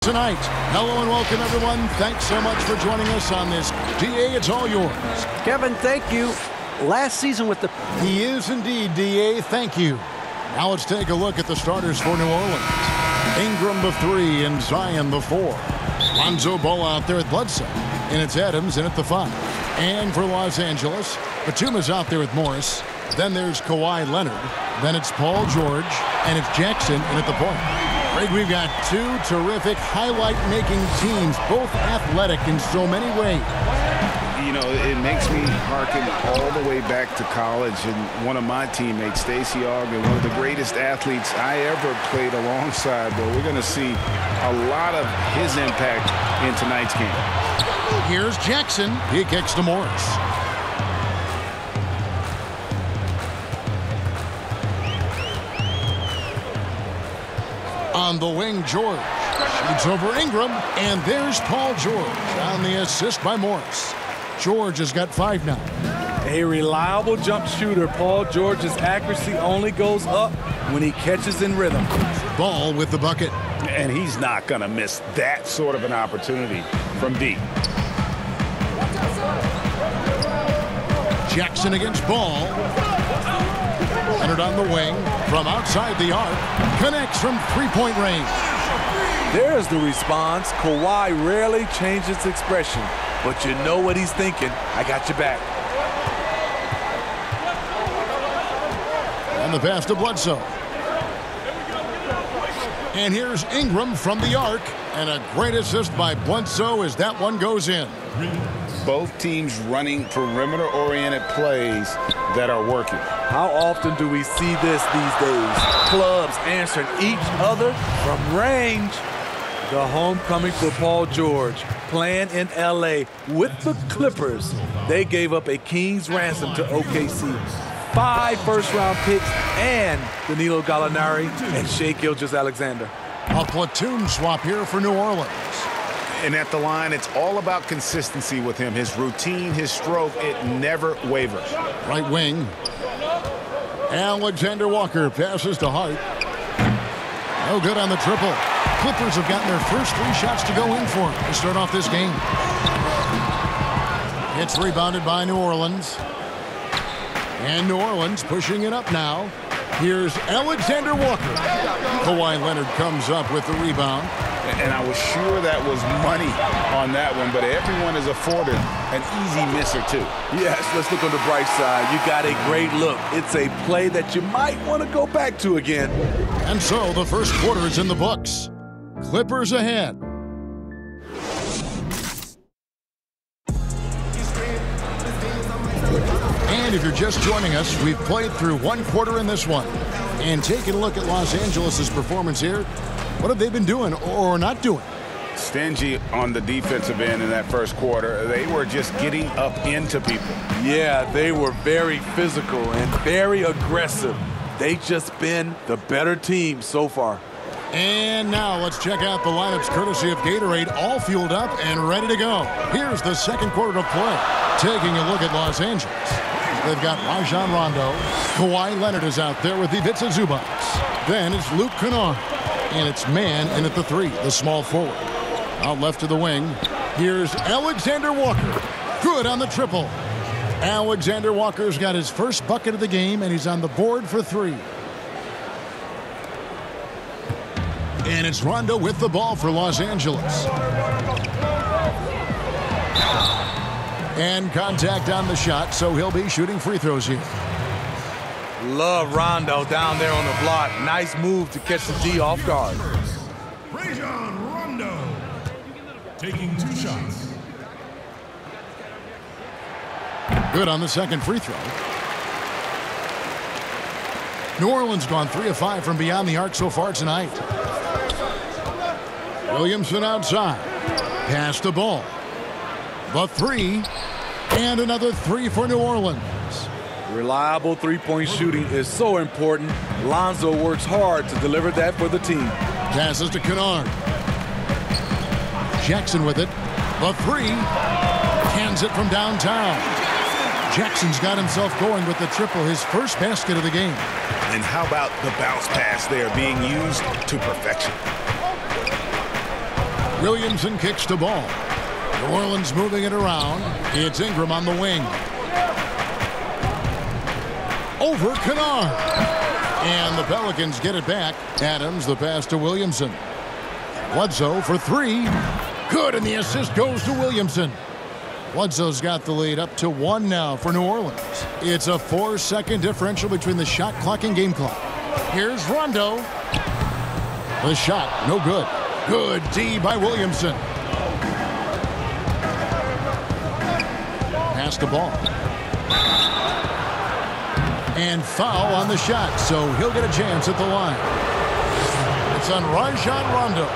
tonight. Hello and welcome, everyone. Thanks so much for joining us on this. DA, it's all yours. Kevin, thank you. Last season with the... He is indeed, DA. Thank you. Now let's take a look at the starters for New Orleans. Ingram the 3 and Zion the 4. Lonzo Ball out there at Bledsoe. And it's Adams in at the 5. And for Los Angeles, Batuma's out there with Morris. Then there's Kawhi Leonard. Then it's Paul George. And it's Jackson in at the point. Greg, we've got two terrific highlight-making teams, both athletic in so many ways. You know, it makes me harken all the way back to college, and one of my teammates, Stacey Ogden, one of the greatest athletes I ever played alongside. But we're going to see a lot of his impact in tonight's game. Here's Jackson. He kicks to Morris. On the wing, George shoots over Ingram, and there's Paul George on the assist by Morris. George has got 5 now. A reliable jump shooter. Paul George's accuracy only goes up when he catches in rhythm. Ball with the bucket. And he's not going to miss that sort of an opportunity from deep. Jackson against Ball. Leonard on the wing from outside the arc. Connects from three-point range. There's the response. Kawhi rarely changes expression, but you know what he's thinking. I got your back. And the pass to Bledsoe. And here's Ingram from the arc. And a great assist by Bledsoe as that one goes in. Both teams running perimeter-oriented plays that are working. How often do we see this these days? Clubs answering each other from range. The homecoming for Paul George, playing in L.A. with the Clippers. They gave up a king's ransom to OKC. 5 first-round picks and Danilo Gallinari and Shai Gilgeous-Alexander. A platoon swap here for New Orleans. And at the line, it's all about consistency with him. His routine, his stroke, it never wavers. Right wing. Alexander Walker passes to Hart. No good on the triple. Clippers have gotten their first 3 shots to go in for to start off this game. It's rebounded by New Orleans. And New Orleans pushing it up now. Here's Alexander Walker. Kawhi Leonard comes up with the rebound. And I was sure that was money on that one, but everyone is afforded an easy miss or 2. Yes, let's look on the bright side. You got a great look. It's a play that you might want to go back to again. And so the first quarter is in the books. Clippers ahead. And if you're just joining us, we've played through 1 quarter in this one. And taking a look at Los Angeles' performance here, what have they been doing or not doing? Stingy on the defensive end in that first quarter. They were just getting up into people. Yeah, they were very physical and very aggressive. They've just been the better team so far. And now let's check out the lineups courtesy of Gatorade, all fueled up and ready to go. Here's the second quarter of play. Taking a look at Los Angeles. They've got Rajon Rondo. Kawhi Leonard is out there with Ivica Zubac. Then it's Luke Kennard. And it's man in at the 3, the small forward. Out left to the wing. Here's Alexander Walker. Good on the triple. Alexander Walker's got his first bucket of the game, and he's on the board for 3. And it's Rondo with the ball for Los Angeles. And contact on the shot, so he'll be shooting free throws here. Love Rondo down there on the block. Nice move to catch the D off guard. Rajon Rondo taking 2 shots. Good on the second free throw. New Orleans gone 3 of 5 from beyond the arc so far tonight. Williamson outside. Pass the ball. The 3. And another 3 for New Orleans. Reliable three-point shooting is so important. Lonzo works hard to deliver that for the team. Passes to Kennard. Jackson with it. The 3. Cans it from downtown. Jackson's got himself going with the triple, his first basket of the game. And how about the bounce pass there being used to perfection? Williamson kicks the ball. New Orleans moving it around. It's Ingram on the wing. Over Kennard. And the Pelicans get it back. Adams, the pass to Williamson. Bledsoe for three. Good, and the assist goes to Williamson. Bledsoe's got the lead up to 1 now for New Orleans. It's a 4-second differential between the shot clock and game clock. Here's Rondo. The shot, no good. Good D by Williamson. Pass the ball. And foul on the shot, so he'll get a chance at the line. It's on Rajon Rondo.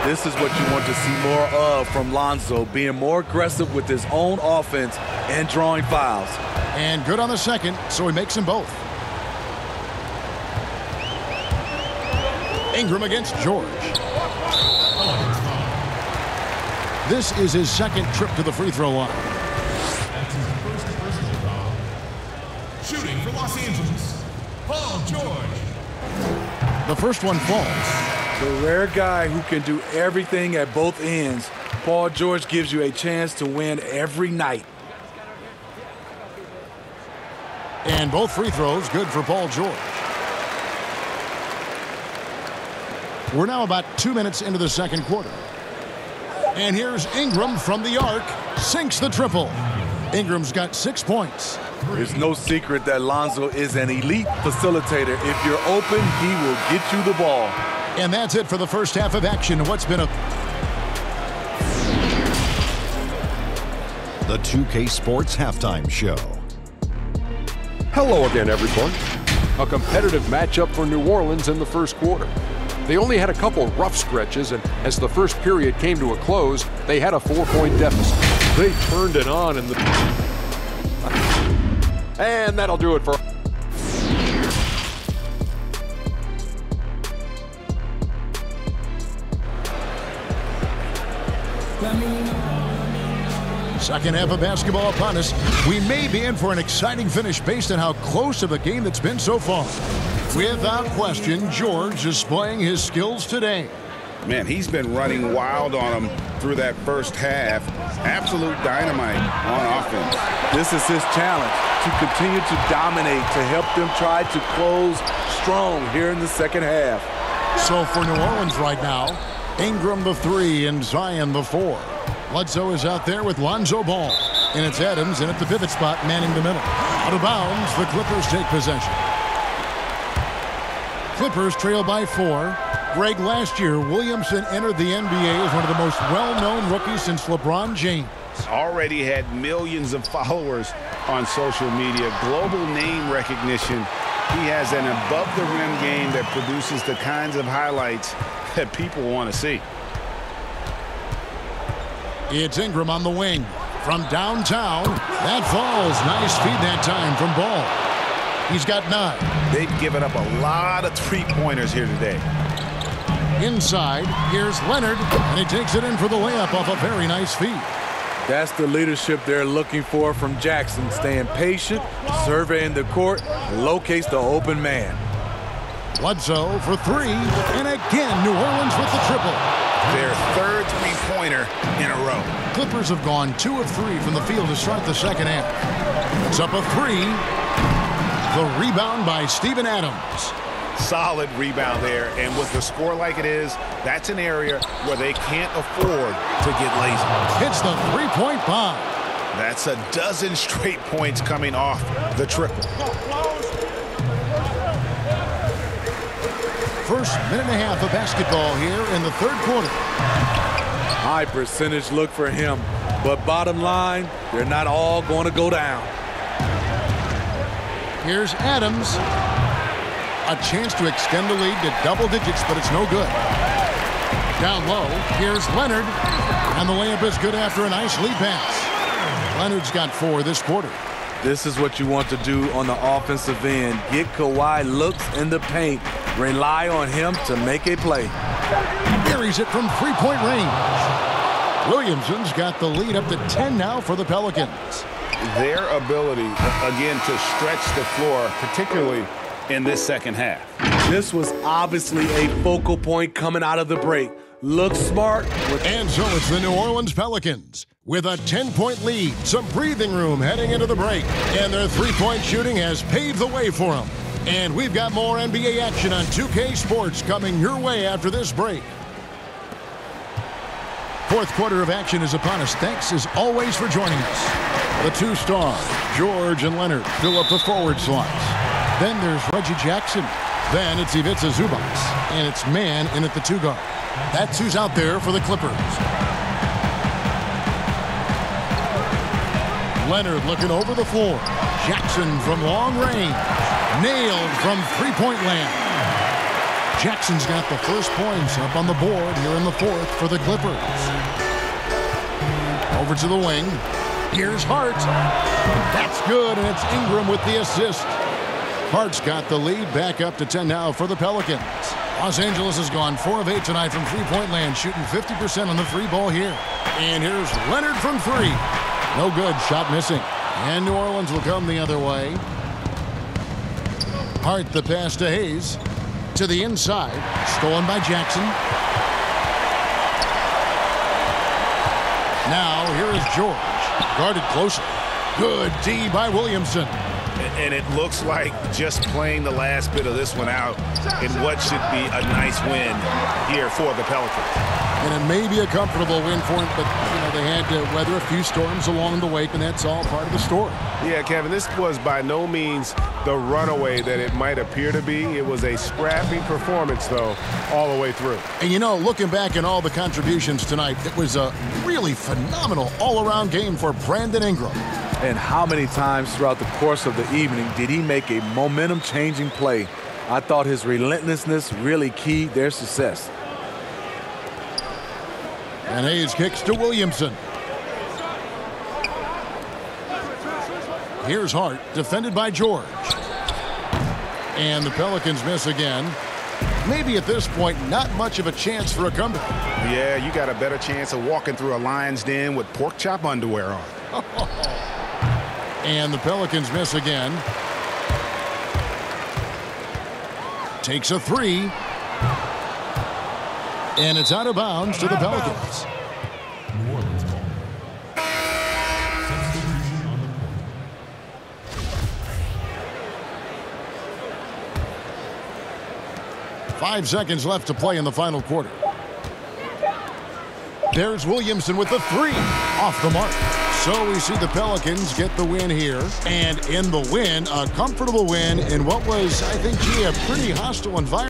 This is what you want to see more of from Lonzo, being more aggressive with his own offense and drawing fouls. And good on the second, so he makes them both. Ingram against George. This is his second trip to the free throw line. That's his first personal foul. Shooting for Los Angeles, Paul George. The first one falls. The rare guy who can do everything at both ends. Paul George gives you a chance to win every night. And both free throws good for Paul George. We're now about 2 minutes into the second quarter. And here's Ingram from the arc. Sinks the triple. Ingram's got 6 points. It's no secret that Lonzo is an elite facilitator. If you're open, he will get you the ball. And that's it for the first half of action. What's been a... The 2K Sports Halftime Show. Hello again, everyone. A competitive matchup for New Orleans in the first quarter. They only had a couple rough stretches, and as the first period came to a close, they had a 4-point deficit. They turned it on in the... And that'll do it for... Second half of basketball upon us. We may be in for an exciting finish based on how close of a game that's been so far. Without question, George displaying his skills today. Man, he's been running wild on him through that first half. Absolute dynamite on offense. This is his challenge, to continue to dominate, to help them try to close strong here in the second half. So for New Orleans right now, Ingram the 3 and Zion the 4. Bledsoe is out there with Lonzo Ball. And it's Adams in at the pivot spot, manning the middle. Out of bounds, the Clippers take possession. Clippers trail by 4. Greg, last year, Williamson entered the NBA as one of the most well-known rookies since LeBron James. Already had millions of followers on social media. Global name recognition. He has an above-the-rim game that produces the kinds of highlights that people want to see. It's Ingram on the wing. From downtown, that falls. Nice feed that time from Ball. He's got 9. They've given up a lot of three-pointers here today. Inside, here's Leonard, and he takes it in for the layup off a very nice feed. That's the leadership they're looking for from Jackson. Staying patient, surveying the court, locates the open man. Bledsoe for 3, and again, New Orleans with the triple. Their third three-pointer in a row. Clippers have gone 2 of 3 from the field to start the second half. It's up a 3. The rebound by Steven Adams. Solid rebound there, and with the score like it is, that's an area where they can't afford to get lazy. Hits the three-point bomb. That's a dozen straight points coming off the triple. First minute and a half of basketball here in the third quarter. High percentage look for him, but bottom line, they're not all going to go down. Here's Adams. A chance to extend the lead to double digits, but it's no good. Down low, here's Leonard. And the layup is good after a nice lead pass. Leonard's got 4 this quarter. This is what you want to do on the offensive end. Get Kawhi looks in the paint. Rely on him to make a play. Buries it from three-point range. Williamson's got the lead up to 10 now for the Pelicans. Their ability, again, to stretch the floor, particularly in this second half. This was obviously a focal point coming out of the break. looks smart. And so it's the New Orleans Pelicans with a 10-point lead, some breathing room heading into the break, and their three-point shooting has paved the way for them. And we've got more NBA action on 2K Sports coming your way after this break. Fourth quarter of action is upon us. Thanks, as always, for joining us. The two stars, George and Leonard, fill up the forward slots. Then there's Reggie Jackson. Then it's Ivica Zubac. And it's man in at the two guard. That's who's out there for the Clippers. Leonard looking over the floor. Jackson from long range. Nailed from three-point land. Jackson's got the first points up on the board here in the fourth for the Clippers. Over to the wing. Here's Hart. That's good, and it's Ingram with the assist. Hart's got the lead back up to 10 now for the Pelicans. Los Angeles has gone 4 of 8 tonight from three-point land, shooting 50% on the three ball here. And here's Leonard from three. No good, shot missing. And New Orleans will come the other way. Hart the pass to Hayes. To the inside. Stolen by Jackson. Now here is George. Guarded closely. Good D by Williamson. And it looks like just playing the last bit of this one out in what should be a nice win here for the Pelicans. And it may be a comfortable win for them, but they had to weather a few storms along the way, and that's all part of the story. Yeah, Kevin, this was by no means the runaway that it might appear to be. It was a scrappy performance, though, all the way through. And, looking back at all the contributions tonight, it was a really phenomenal all-around game for Brandon Ingram. And how many times throughout the course of the evening did he make a momentum-changing play? I thought his relentlessness really keyed their success. And Hayes kicks to Williamson. Here's Hart, defended by George. And the Pelicans miss again. Maybe at this point, not much of a chance for a comeback. Yeah, you got a better chance of walking through a lion's den with pork chop underwear on. And the Pelicans miss again. Takes a three. And it's out of bounds to the Pelicans. New Orleans ball. Substitution on the court. 5 seconds left to play in the final quarter. There's Williamson with the three. Off the mark. So we see the Pelicans get the win here. And in the win, a comfortable win in what was, I think, a pretty hostile environment.